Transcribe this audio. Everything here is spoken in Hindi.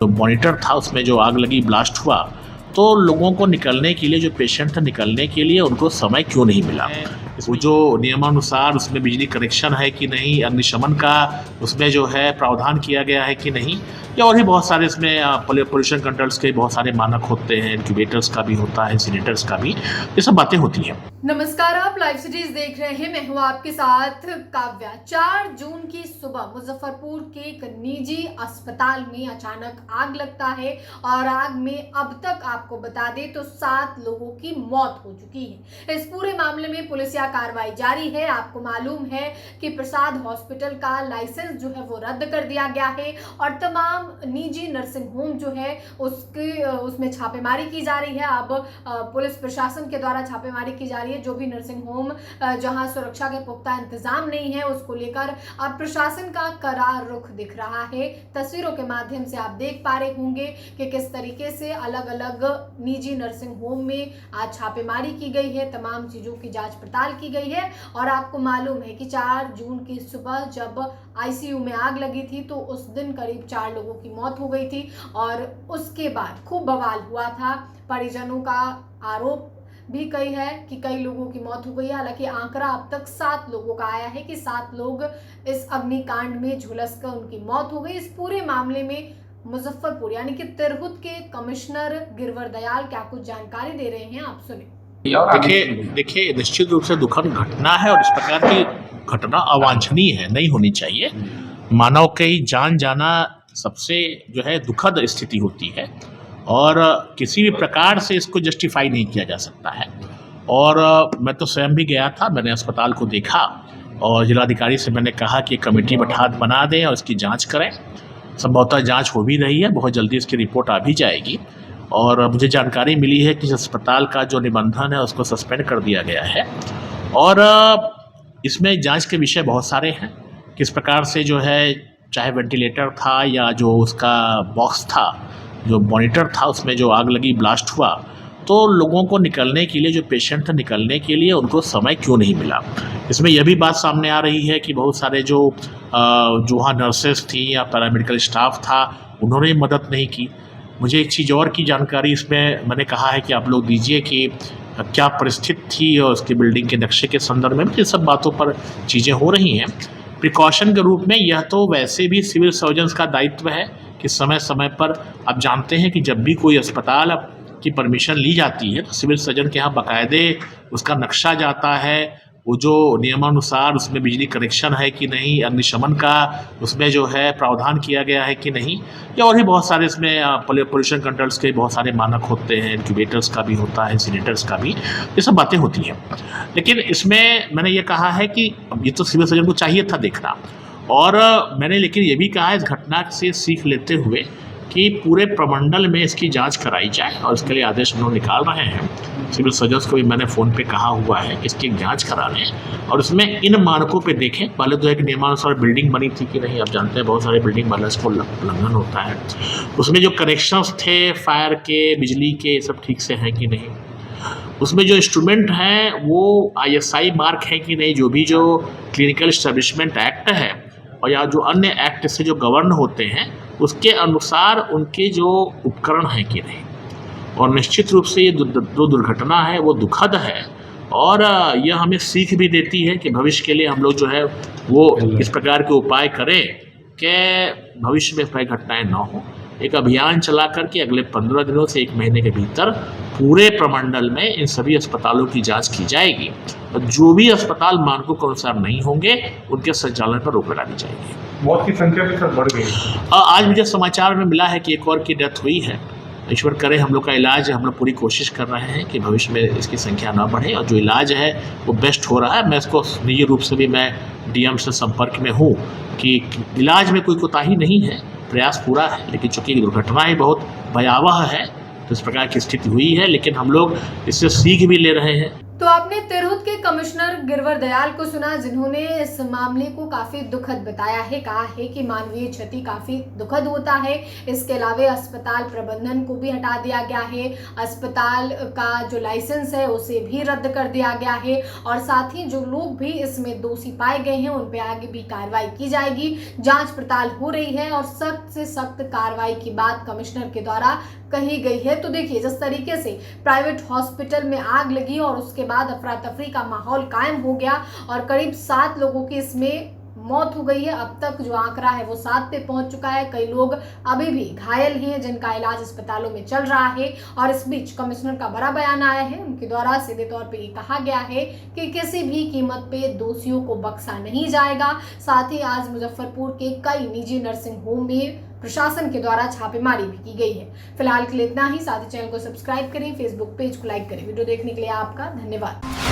जो मॉनिटर था उसमें जो आग लगी, ब्लास्ट हुआ, तो लोगों को निकलने के लिए, जो पेशेंट थे निकलने के लिए, उनको समय क्यों नहीं मिला? वो जो नियमानुसार उसमें बिजली कनेक्शन है कि नहीं, अग्निशमन का उसमें जो है प्रावधान किया गया है कि नहीं, या और भी बहुत सारे इसमें पोल्यूशन कंट्रोल्स के बहुत सारे मानक होते हैं, इंक्यूबेटर्स का भी होता है, इंसिनेटर्स का भी, ये सब बातें होती हैं। नमस्कार, आप लाइव सिटीज देख रहे हैं। मैं हूं आपके साथ काव्या। 4 जून की सुबह मुजफ्फरपुर के एक निजी अस्पताल में अचानक आग लगता है और आग में अब तक आपको बता दें तो 7 लोगों की मौत हो चुकी है। इस पूरे मामले में पुलिसिया कार्रवाई जारी है। आपको मालूम है कि प्रसाद हॉस्पिटल का लाइसेंस जो है वो रद्द कर दिया गया है और तमाम निजी नर्सिंग होम जो है उसमें छापेमारी की जा रही है। अब पुलिस प्रशासन के द्वारा छापेमारी की जा रही है। जो भी नर्सिंग होम जहां सुरक्षा के पुख्ता इंतजाम नहीं है, उसको लेकर अब प्रशासन का करार रुख दिख रहा है। तस्वीरों के माध्यम से आप देख पा रहे होंगे कि किस तरीके से अलग अलग निजी नर्सिंग होम में आज छापेमारी की गई है, तमाम चीजों की जांच पड़ताल की गई है। और आपको मालूम है कि 4 जून की सुबह जब आईसीयू में आग लगी थी तो उस दिन करीब 4 लोगों की मौत हो गई थी और उसके बाद खूब बवाल हुआ था। परिजनों का आरोप भी कई है कि कई लोगों की मौत हो गई है। हालांकि आंकड़ा अब तक 7 लोगों का आया है कि 7 लोग इस अग्निकांड में झुलसकर उनकी मौत हो गई। इस पूरे मामले में मुजफ्फरपुर यानी कि तिरहुत के कमिश्नर गिरवर दयाल क्या कुछ जानकारी दे रहे हैं, आप सुने। देखिए निश्चित रूप से दुखद घटना है और इस प्रकार की घटना अवांछनीय है, नहीं होनी चाहिए। मानव की जान जाना सबसे जो है दुखद स्थिति होती है और किसी भी प्रकार से इसको जस्टिफाई नहीं किया जा सकता है। और मैं तो स्वयं भी गया था, मैंने अस्पताल को देखा और जिलाधिकारी से मैंने कहा कि कमेटी बना दें और इसकी जांच करें। संभवतः जांच हो भी रही है, बहुत जल्दी इसकी रिपोर्ट आ भी जाएगी। और मुझे जानकारी मिली है कि इस अस्पताल का जो निबंधन है उसको सस्पेंड कर दिया गया है और इसमें जांच के विषय बहुत सारे हैं। किस प्रकार से जो है, चाहे वेंटिलेटर था या जो उसका बॉक्स था, जो मॉनिटर था, उसमें जो आग लगी, ब्लास्ट हुआ, तो लोगों को निकलने के लिए, जो पेशेंट थे निकलने के लिए, उनको समय क्यों नहीं मिला? इसमें यह भी बात सामने आ रही है कि बहुत सारे जो वहाँ नर्सेस थी या पैरामेडिकल स्टाफ था, उन्होंने मदद नहीं की। मुझे एक चीज़ और की जानकारी इसमें मैंने कहा है कि आप लोग दीजिए कि क्या परिस्थिति थी और उसकी बिल्डिंग के नक्शे के संदर्भ में, ये सब बातों पर चीज़ें हो रही हैं। प्रिकॉशन के रूप में यह तो वैसे भी सिविल सर्जन्स का दायित्व है कि समय समय पर, आप जानते हैं कि जब भी कोई अस्पताल की परमिशन ली जाती है तो सिविल सर्जन के यहाँ बाकायदे उसका नक्शा जाता है, वो जो नियमानुसार उसमें बिजली कनेक्शन है कि नहीं, अग्निशमन का उसमें जो है प्रावधान किया गया है कि नहीं, या और भी बहुत सारे इसमें पोल्यूशन कंट्रोल्स के बहुत सारे मानक होते हैं, इंक्यूबेटर्स का भी होता है, इंसिनेटर्स का भी, ये सब बातें होती हैं। लेकिन इसमें मैंने ये कहा है कि ये तो सिविल सर्जन को चाहिए था देखना, और मैंने लेकिन ये भी कहा है इस घटना से सीख लेते हुए कि पूरे प्रमंडल में इसकी जांच कराई जाए और इसके लिए आदेश हम लोग निकाल रहे हैं। सिविल सर्जन्स को भी मैंने फ़ोन पे कहा हुआ है कि इसकी जांच करा लें और इसमें इन मानकों पे देखें। पहले तो एक नियमानुसार बिल्डिंग बनी थी कि नहीं, आप जानते हैं बहुत सारे बिल्डिंग वाले को उल्लंघन होता है। उसमें जो कनेक्शंस थे फायर के, बिजली के, सब ठीक से हैं कि नहीं, उसमें जो इंस्ट्रूमेंट हैं वो ISI मार्क है कि नहीं, जो भी जो क्लिनिकल एस्टेब्लिशमेंट एक्ट है और या जो अन्य एक्ट से जो गवर्न होते हैं उसके अनुसार उनके जो उपकरण हैं कि नहीं। और निश्चित रूप से ये जो दुर्घटना है वो दुखद है और यह हमें सीख भी देती है कि भविष्य के लिए हम लोग जो है वो इस प्रकार के उपाय करें कि भविष्य में ऐसी घटनाएं न हो। एक अभियान चला करके अगले 15 दिनों से 1 महीने के भीतर पूरे प्रमंडल में इन सभी अस्पतालों की जांच की जाएगी और जो भी अस्पताल मानकों के अनुसार नहीं होंगे उनके संचालन पर रोक लगा दी जाएगी। मौत की संख्या भी सर बढ़ गई। आज मुझे समाचार में मिला है कि एक और की डेथ हुई है। ईश्वर करे हम लोग का इलाज, हम लोग पूरी कोशिश कर रहे हैं कि भविष्य में इसकी संख्या ना बढ़े और जो इलाज है वो बेस्ट हो रहा है। मैं इसको निजी रूप से भी मैं DM से संपर्क में हूँ कि इलाज में कोई कोताही नहीं है, प्रयास पूरा है। लेकिन चूँकि दुर्घटना ही बहुत भयावह है तो इस प्रकार की स्थिति हुई है, लेकिन हम लोग इससे सीख भी ले रहे हैं। तो आपने तिरहुत के कमिश्नर गिरवर दयाल को सुना, जिन्होंने इस मामले को काफी दुखद बताया है। कहा है कि मानवीय क्षति काफी दुखद होता है। इसके अलावा अस्पताल प्रबंधन को भी हटा दिया गया है, अस्पताल का जो लाइसेंस है उसे भी रद्द कर दिया गया है और साथ ही जो लोग भी इसमें दोषी पाए गए हैं उन पर आगे भी कार्रवाई की जाएगी। जांच पड़ताल हो रही है और सख्त से सख्त कार्रवाई की बात कमिश्नर के द्वारा कही गई है। तो देखिए, जिस तरीके से प्राइवेट हॉस्पिटल में आग लगी और उसके बाद अफरा तफरी का माहौल कायम हो गया और करीब 7 लोगों की इसमें मौत हो गई है। अब तक जो आंकड़ा है वो 7 पे पहुंच चुका है। कई लोग अभी भी घायल हैं जिनका इलाज अस्पतालों में चल रहा है और इस बीच कमिश्नर का बड़ा बयान आया है। उनके द्वारा सीधे तौर पे ये कहा गया है कि किसी भी कीमत पे दोषियों को बख्शा नहीं जाएगा। साथ ही आज मुजफ्फरपुर के कई निजी नर्सिंग होम में प्रशासन के द्वारा छापेमारी भी की गई है। फिलहाल के लिए इतना ही। साथ ही चैनल को सब्सक्राइब करें, फेसबुक पेज को लाइक करें। वीडियो देखने के लिए आपका धन्यवाद।